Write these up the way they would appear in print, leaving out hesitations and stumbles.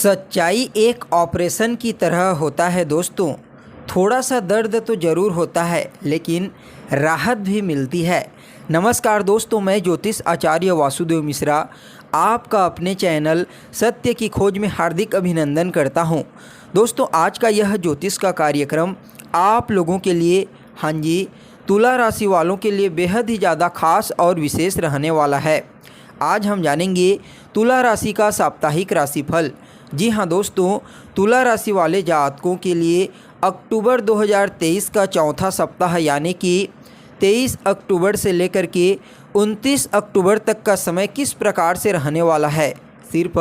सच्चाई एक ऑपरेशन की तरह होता है दोस्तों। थोड़ा सा दर्द तो ज़रूर होता है, लेकिन राहत भी मिलती है। नमस्कार दोस्तों, मैं ज्योतिष आचार्य वासुदेव मिश्रा आपका अपने चैनल सत्य की खोज में हार्दिक अभिनंदन करता हूं। दोस्तों, आज का यह ज्योतिष का कार्यक्रम आप लोगों के लिए, हाँ जी, तुला राशि वालों के लिए बेहद ही ज़्यादा खास और विशेष रहने वाला है। आज हम जानेंगे तुला राशि का साप्ताहिक राशिफल। जी हाँ दोस्तों, तुला राशि वाले जातकों के लिए अक्टूबर 2023 का चौथा सप्ताह यानी कि 23 अक्टूबर से लेकर के 29 अक्टूबर तक का समय किस प्रकार से रहने वाला है। सिर्फ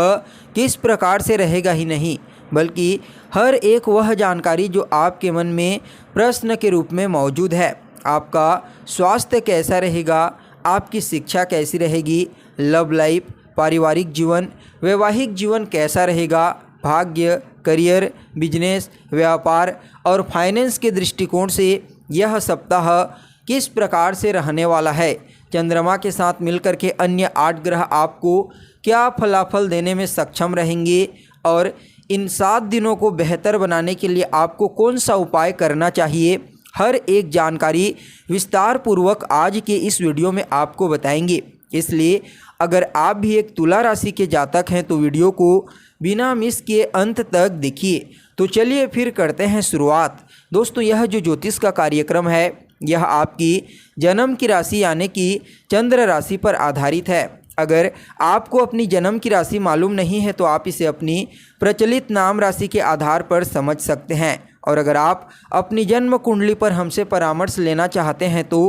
किस प्रकार से रहेगा ही नहीं, बल्कि हर एक वह जानकारी जो आपके मन में प्रश्न के रूप में मौजूद है। आपका स्वास्थ्य कैसा रहेगा, आपकी शिक्षा कैसी रहेगी, लव लाइफ, पारिवारिक जीवन, वैवाहिक जीवन कैसा रहेगा, भाग्य, करियर, बिजनेस, व्यापार और फाइनेंस के दृष्टिकोण से यह सप्ताह किस प्रकार से रहने वाला है। चंद्रमा के साथ मिलकर के अन्य 8 ग्रह आपको क्या फलाफल देने में सक्षम रहेंगे और इन 7 दिनों को बेहतर बनाने के लिए आपको कौन सा उपाय करना चाहिए, हर एक जानकारी विस्तार पूर्वक आज के इस वीडियो में आपको बताएंगे। इसलिए अगर आप भी एक तुला राशि के जातक हैं तो वीडियो को बिना मिस किए अंत तक देखिए। तो चलिए फिर करते हैं शुरुआत। दोस्तों, यह जो ज्योतिष का कार्यक्रम है यह आपकी जन्म की राशि यानी कि चंद्र राशि पर आधारित है। अगर आपको अपनी जन्म की राशि मालूम नहीं है तो आप इसे अपनी प्रचलित नाम राशि के आधार पर समझ सकते हैं। और अगर आप अपनी जन्म कुंडली पर हमसे परामर्श लेना चाहते हैं तो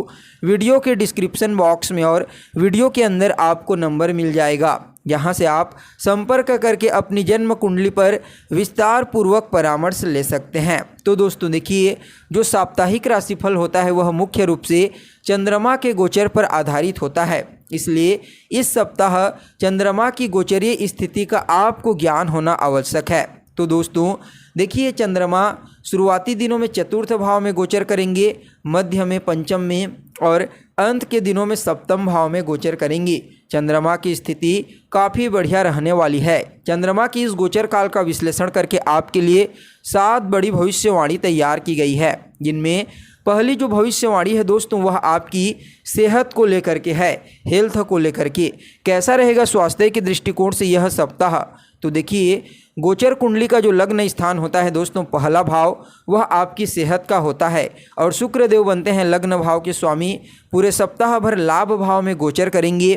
वीडियो के डिस्क्रिप्शन बॉक्स में और वीडियो के अंदर आपको नंबर मिल जाएगा, यहाँ से आप संपर्क करके अपनी जन्म कुंडली पर विस्तार पूर्वक परामर्श ले सकते हैं। तो दोस्तों देखिए, जो साप्ताहिक राशिफल होता है वह मुख्य रूप से चंद्रमा के गोचर पर आधारित होता है। इसलिए इस सप्ताह चंद्रमा की गोचरीय स्थिति का आपको ज्ञान होना आवश्यक है। तो दोस्तों देखिए, चंद्रमा शुरुआती दिनों में चतुर्थ भाव में गोचर करेंगे, मध्य में, पंचम में और अंत के दिनों में सप्तम भाव में गोचर करेंगे। चंद्रमा की स्थिति काफ़ी बढ़िया रहने वाली है। चंद्रमा की इस गोचर काल का विश्लेषण करके आपके लिए 7 बड़ी भविष्यवाणी तैयार की गई है, जिनमें पहली जो भविष्यवाणी है दोस्तों वह आपकी सेहत को लेकर के है, हेल्थ को लेकर के। कैसा रहेगा स्वास्थ्य के दृष्टिकोण से यह सप्ताह। तो देखिए, गोचर कुंडली का जो लग्न स्थान होता है दोस्तों, पहला भाव वह आपकी सेहत का होता है और शुक्र देव बनते हैं लग्न भाव के स्वामी। पूरे सप्ताह भर लाभ भाव में गोचर करेंगे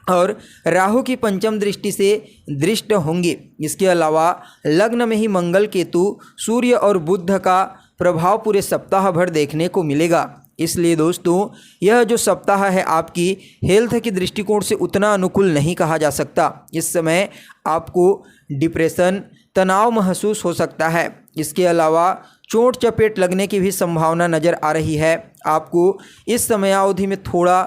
और राहु की पंचम दृष्टि से दृष्ट होंगे। इसके अलावा लग्न में ही मंगल, केतु, सूर्य और बुध का प्रभाव पूरे सप्ताह भर देखने को मिलेगा। इसलिए दोस्तों यह जो सप्ताह है आपकी हेल्थ के दृष्टिकोण से उतना अनुकूल नहीं कहा जा सकता। इस समय आपको डिप्रेशन, तनाव महसूस हो सकता है। इसके अलावा चोट चपेट लगने की भी संभावना नज़र आ रही है। आपको इस समयावधि में थोड़ा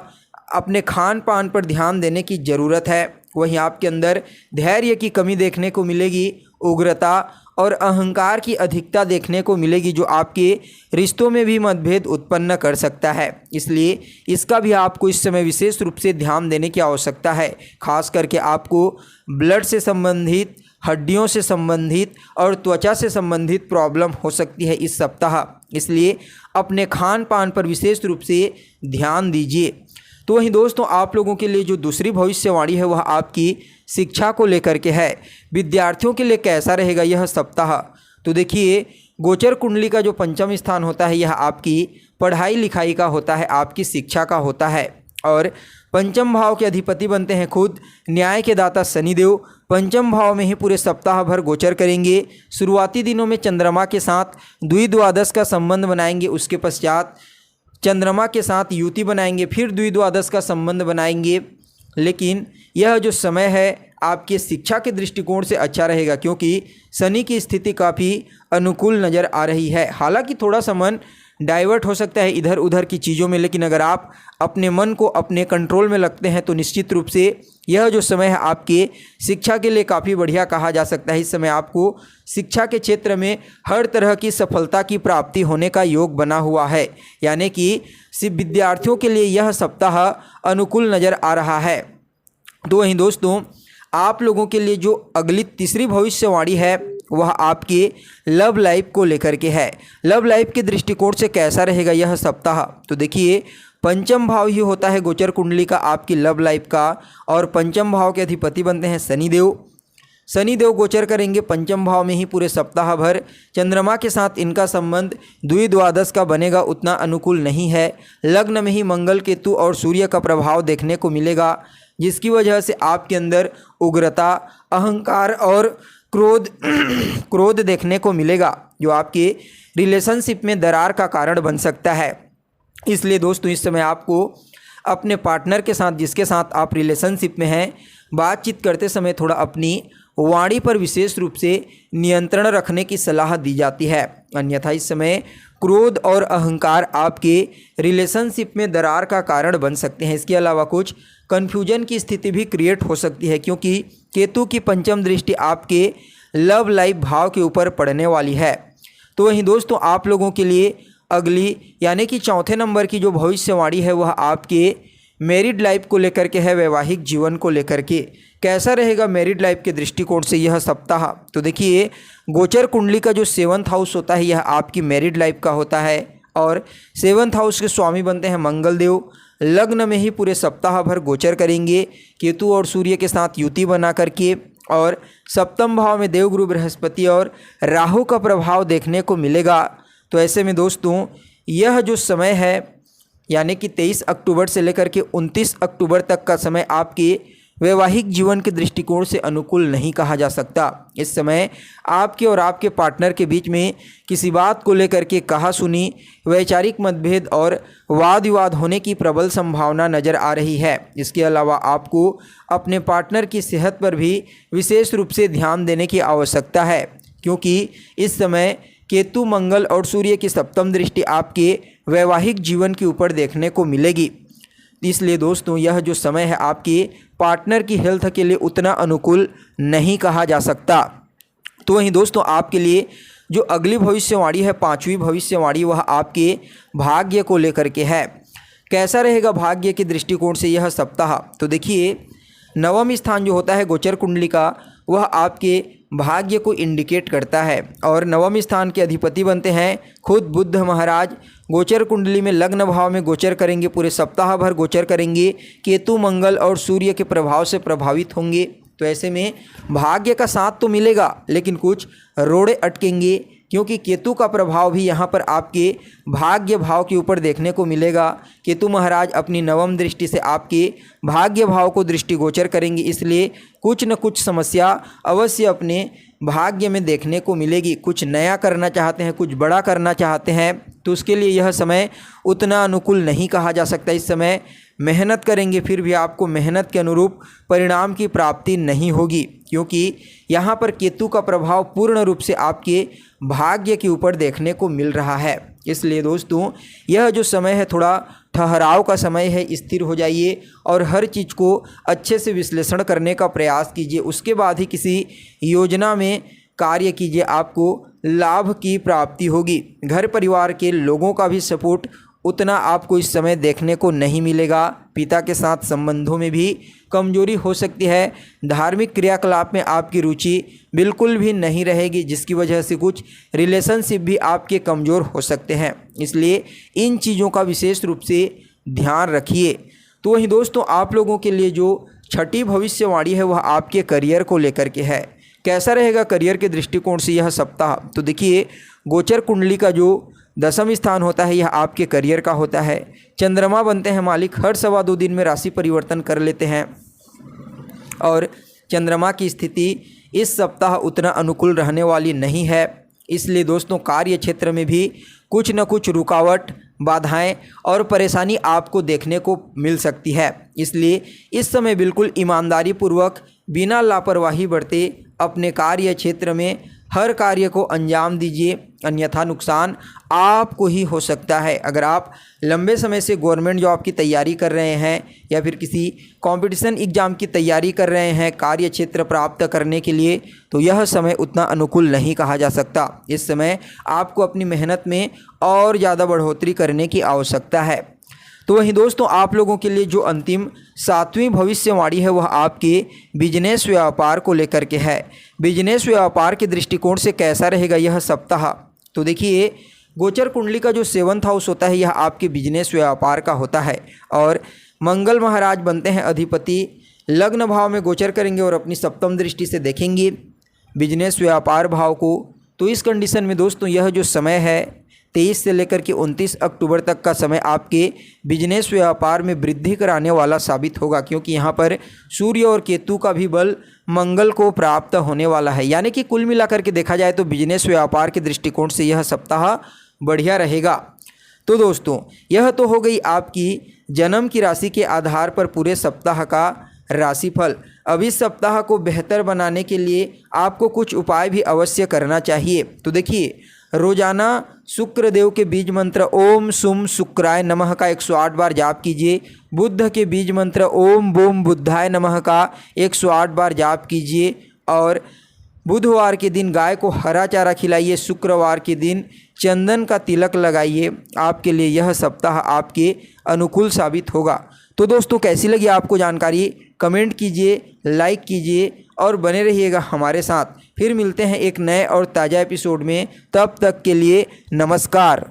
अपने खान पान पर ध्यान देने की ज़रूरत है। वहीं आपके अंदर धैर्य की कमी देखने को मिलेगी, उग्रता और अहंकार की अधिकता देखने को मिलेगी, जो आपके रिश्तों में भी मतभेद उत्पन्न कर सकता है। इसलिए इसका भी आपको इस समय विशेष रूप से ध्यान देने की आवश्यकता है। खास करके आपको ब्लड से संबंधित, हड्डियों से संबंधित और त्वचा से संबंधित प्रॉब्लम हो सकती है इस सप्ताह। इसलिए अपने खान पान पर विशेष रूप से ध्यान दीजिए। तो वहीं दोस्तों आप लोगों के लिए जो दूसरी भविष्यवाणी है वह आपकी शिक्षा को लेकर के है। विद्यार्थियों के लिए कैसा रहेगा यह सप्ताह। तो देखिए, गोचर कुंडली का जो पंचम स्थान होता है यह आपकी पढ़ाई लिखाई का होता है, आपकी शिक्षा का होता है। और पंचम भाव के अधिपति बनते हैं खुद न्याय के दाता शनिदेव। पंचम भाव में ही पूरे सप्ताह भर गोचर करेंगे। शुरुआती दिनों में चंद्रमा के साथ द्विद्वादश का संबंध बनाएंगे, उसके पश्चात चंद्रमा के साथ युति बनाएंगे, फिर द्विद्वादश का संबंध बनाएंगे। लेकिन यह जो समय है आपके शिक्षा के दृष्टिकोण से अच्छा रहेगा, क्योंकि शनि की स्थिति काफ़ी अनुकूल नज़र आ रही है। हालांकि थोड़ा सा मन डाइवर्ट हो सकता है इधर उधर की चीज़ों में, लेकिन अगर आप अपने मन को अपने कंट्रोल में रखते हैं तो निश्चित रूप से यह जो समय है आपके शिक्षा के लिए काफ़ी बढ़िया कहा जा सकता है। इस समय आपको शिक्षा के क्षेत्र में हर तरह की सफलता की प्राप्ति होने का योग बना हुआ है, यानी कि सिर्फ विद्यार्थियों के लिए यह सप्ताह अनुकूल नज़र आ रहा है। तो वहीं दोस्तों आप लोगों के लिए जो अगली तीसरी भविष्यवाणी है वह आपके लव लाइफ को लेकर के है। लव लाइफ के दृष्टिकोण से कैसा रहेगा यह सप्ताह, तो देखिए पंचम भाव ही होता है गोचर कुंडली का आपकी लव लाइफ का, और पंचम भाव के अधिपति बनते हैं शनिदेव। शनिदेव गोचर करेंगे पंचम भाव में ही पूरे सप्ताह भर। चंद्रमा के साथ इनका संबंध द्विद्वादश का बनेगा, उतना अनुकूल नहीं है। लग्न में ही मंगल, केतु और सूर्य का प्रभाव देखने को मिलेगा, जिसकी वजह से आपके अंदर उग्रता, अहंकार और क्रोध देखने को मिलेगा, जो आपके रिलेशनशिप में दरार का कारण बन सकता है। इसलिए दोस्तों इस समय आपको अपने पार्टनर के साथ, जिसके साथ आप रिलेशनशिप में हैं, बातचीत करते समय थोड़ा अपनी वाणी पर विशेष रूप से नियंत्रण रखने की सलाह दी जाती है। अन्यथा इस समय क्रोध और अहंकार आपके रिलेशनशिप में दरार का कारण बन सकते हैं। इसके अलावा कुछ कन्फ्यूजन की स्थिति भी क्रिएट हो सकती है, क्योंकि केतु की पंचम दृष्टि आपके लव लाइफ भाव के ऊपर पड़ने वाली है। तो वहीं दोस्तों आप लोगों के लिए अगली यानी कि चौथे नंबर की जो भविष्यवाणी है वह आपके मैरिड लाइफ को लेकर के है, वैवाहिक जीवन को लेकर के। कैसा रहेगा मैरिड लाइफ के दृष्टिकोण से यह सप्ताह, तो देखिए गोचर कुंडली का जो 7th हाउस होता है यह आपकी मैरिड लाइफ का होता है, और 7th हाउस के स्वामी बनते हैं मंगल देव। लग्न में ही पूरे सप्ताह भर गोचर करेंगे केतु और सूर्य के साथ युति बना करके, और सप्तम भाव में देवगुरु बृहस्पति और राहु का प्रभाव देखने को मिलेगा। तो ऐसे में दोस्तों यह जो समय है यानी कि 23 अक्टूबर से लेकर के 29 अक्टूबर तक का समय आपके वैवाहिक जीवन के दृष्टिकोण से अनुकूल नहीं कहा जा सकता। इस समय आपके और आपके पार्टनर के बीच में किसी बात को लेकर के कहा-सुनी, वैचारिक मतभेद और वाद विवाद होने की प्रबल संभावना नज़र आ रही है। इसके अलावा आपको अपने पार्टनर की सेहत पर भी विशेष रूप से ध्यान देने की आवश्यकता है, क्योंकि इस समय केतु, मंगल और सूर्य की सप्तम दृष्टि आपके वैवाहिक जीवन के ऊपर देखने को मिलेगी। इसलिए दोस्तों यह जो समय है आपके पार्टनर की हेल्थ के लिए उतना अनुकूल नहीं कहा जा सकता। तो वहीं दोस्तों आपके लिए जो अगली भविष्यवाणी है, 5वीं भविष्यवाणी, वह आपके भाग्य को लेकर के है। कैसा रहेगा भाग्य के दृष्टिकोण से यह सप्ताह, तो देखिए नवम स्थान जो होता है गोचर कुंडली का वह आपके भाग्य को इंडिकेट करता है, और नवम स्थान के अधिपति बनते हैं खुद बुद्ध महाराज। गोचर कुंडली में लग्न भाव में गोचर करेंगे, पूरे सप्ताह भर गोचर करेंगे, केतु, मंगल और सूर्य के प्रभाव से प्रभावित होंगे। तो ऐसे में भाग्य का साथ तो मिलेगा, लेकिन कुछ रोड़े अटकेंगे, क्योंकि केतु का प्रभाव भी यहाँ पर आपके भाग्य भाव के ऊपर देखने को मिलेगा। केतु महाराज अपनी नवम दृष्टि से आपके भाग्य भाव को दृष्टिगोचर करेंगे, इसलिए कुछ न कुछ समस्या अवश्य अपने भाग्य में देखने को मिलेगी। कुछ नया करना चाहते हैं, कुछ बड़ा करना चाहते हैं, तो उसके लिए यह समय उतना अनुकूल नहीं कहा जा सकता। इस समय मेहनत करेंगे फिर भी आपको मेहनत के अनुरूप परिणाम की प्राप्ति नहीं होगी, क्योंकि यहाँ पर केतु का प्रभाव पूर्ण रूप से आपके भाग्य के ऊपर देखने को मिल रहा है। इसलिए दोस्तों यह जो समय है थोड़ा ठहराव का समय है, स्थिर हो जाइए और हर चीज़ को अच्छे से विश्लेषण करने का प्रयास कीजिए, उसके बाद ही किसी योजना में कार्य कीजिए, आपको लाभ की प्राप्ति होगी। घर परिवार के लोगों का भी सपोर्ट उतना आपको इस समय देखने को नहीं मिलेगा। पिता के साथ संबंधों में भी कमजोरी हो सकती है। धार्मिक क्रियाकलाप में आपकी रुचि बिल्कुल भी नहीं रहेगी, जिसकी वजह से कुछ रिलेशनशिप भी आपके कमज़ोर हो सकते हैं। इसलिए इन चीज़ों का विशेष रूप से ध्यान रखिए। तो वहीं दोस्तों आप लोगों के लिए जो छठी भविष्यवाणी है वह आपके करियर को लेकर के है। कैसा रहेगा करियर के दृष्टिकोण से यह सप्ताह, तो देखिए गोचर कुंडली का जो 10वां स्थान होता है यह आपके करियर का होता है। चंद्रमा बनते हैं मालिक, हर 2.25 दिन में राशि परिवर्तन कर लेते हैं, और चंद्रमा की स्थिति इस सप्ताह उतना अनुकूल रहने वाली नहीं है। इसलिए दोस्तों कार्य क्षेत्र में भी कुछ न कुछ रुकावट, बाधाएं और परेशानी आपको देखने को मिल सकती है। इसलिए इस समय बिल्कुल ईमानदारी पूर्वक बिना लापरवाही बरते अपने कार्य क्षेत्र में हर कार्य को अंजाम दीजिए, अन्यथा नुकसान आपको ही हो सकता है। अगर आप लंबे समय से गवर्नमेंट जॉब की तैयारी कर रहे हैं या फिर किसी कंपटीशन एग्ज़ाम की तैयारी कर रहे हैं कार्य क्षेत्र प्राप्त करने के लिए, तो यह समय उतना अनुकूल नहीं कहा जा सकता। इस समय आपको अपनी मेहनत में और ज़्यादा बढ़ोतरी करने की आवश्यकता है। तो वहीं दोस्तों आप लोगों के लिए जो अंतिम 7वीं भविष्यवाणी है वह आपके बिजनेस व्यापार को लेकर के है। बिजनेस व्यापार के दृष्टिकोण से कैसा रहेगा यह सप्ताह, तो देखिए गोचर कुंडली का जो 7वां हाउस होता है यह आपके बिजनेस व्यापार का होता है और मंगल महाराज बनते हैं अधिपति, लग्न भाव में गोचर करेंगे और अपनी सप्तम दृष्टि से देखेंगे बिजनेस व्यापार भाव को। तो इस कंडीशन में दोस्तों यह जो समय है 23 से लेकर के 29 अक्टूबर तक का समय आपके बिजनेस व्यापार में वृद्धि कराने वाला साबित होगा, क्योंकि यहाँ पर सूर्य और केतु का भी बल मंगल को प्राप्त होने वाला है। यानी कि कुल मिलाकर के देखा जाए तो बिजनेस व्यापार के दृष्टिकोण से यह सप्ताह बढ़िया रहेगा। तो दोस्तों यह तो हो गई आपकी जन्म की राशि के आधार पर पूरे सप्ताह का राशिफल। अब इस सप्ताह को बेहतर बनाने के लिए आपको कुछ उपाय भी अवश्य करना चाहिए। तो देखिए रोजाना शुक्र देव के बीज मंत्र ओम सुम शुक्राय नमः का 108 बार जाप कीजिए। बुद्ध के बीज मंत्र ओम बोम बुद्धाय नमः का 108 बार जाप कीजिए और बुधवार के दिन गाय को हरा चारा खिलाइए। शुक्रवार के दिन चंदन का तिलक लगाइए। आपके लिए यह सप्ताह आपके अनुकूल साबित होगा। तो दोस्तों कैसी लगी आपको जानकारी, कमेंट कीजिए, लाइक कीजिए और बने रहिएगा हमारे साथ। फिर मिलते हैं एक नए और ताज़ा एपिसोड में, तब तक के लिए नमस्कार।